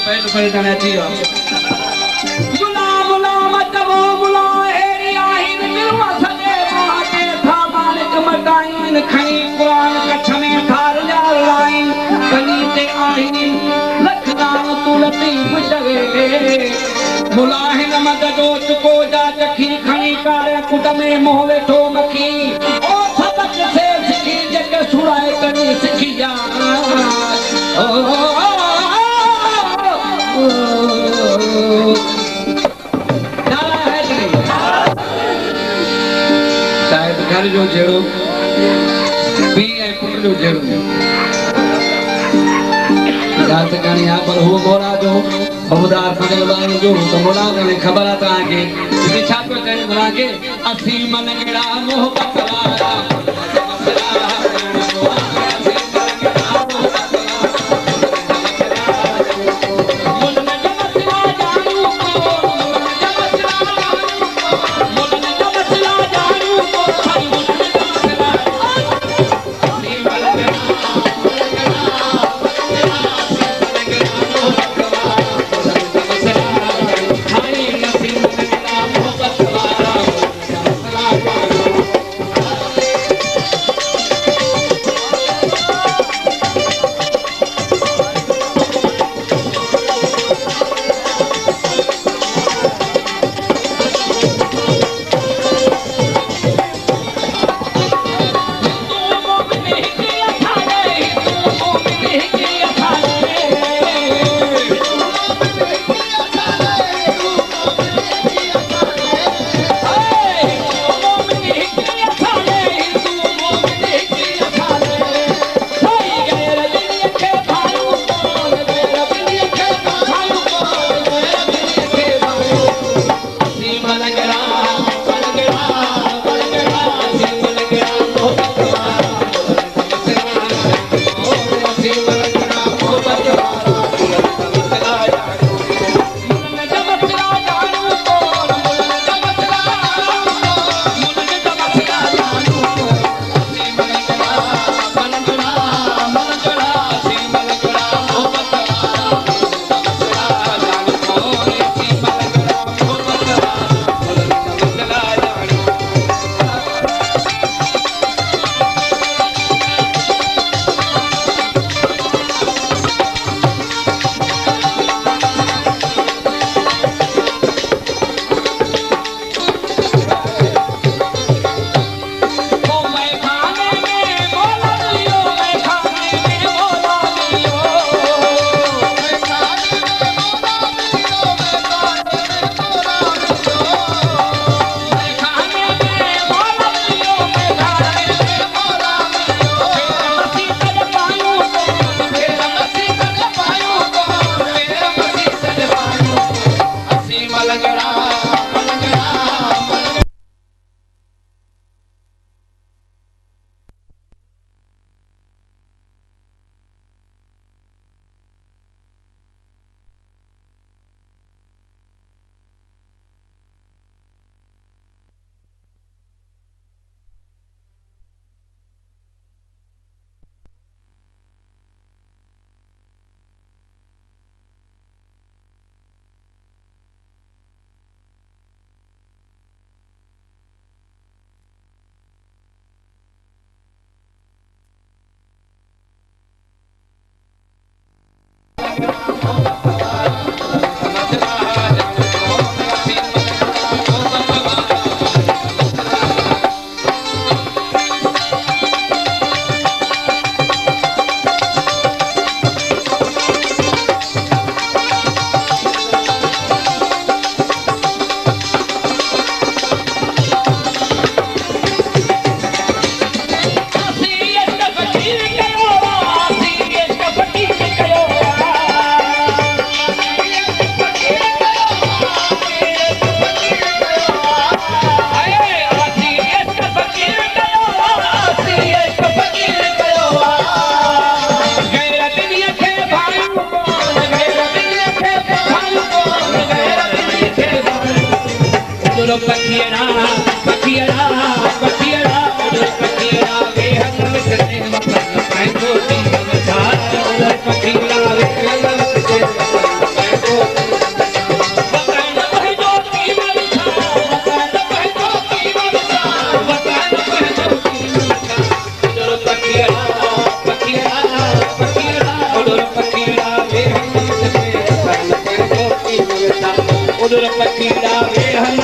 पहले तने जियो बुला बुला मत वो बुला हेरी आहिन दिल मसले माते था मालिक मकाइन खणी कुरान कच्छ में थार जा लाइन कनी ते आहिन लखदान तू लतीफ जगे बुला हिन मदद चुको जा चखी खणी कार कुट में मोह वेठो मखी ओ सबक से सिखी जग सुराए कनी सिखी जा घर जो जेड़ो पी ए पुट जो जेड़ो जात कहानी यहाँ पर हुआ गोरा जो बहुदार फगल बाण जो तो मोड़ा ने खबर आता के इसी छाप पे कहने बना के असी मन गेड़ा मोहब्बत वाला कुदर पकीड़ा वेहन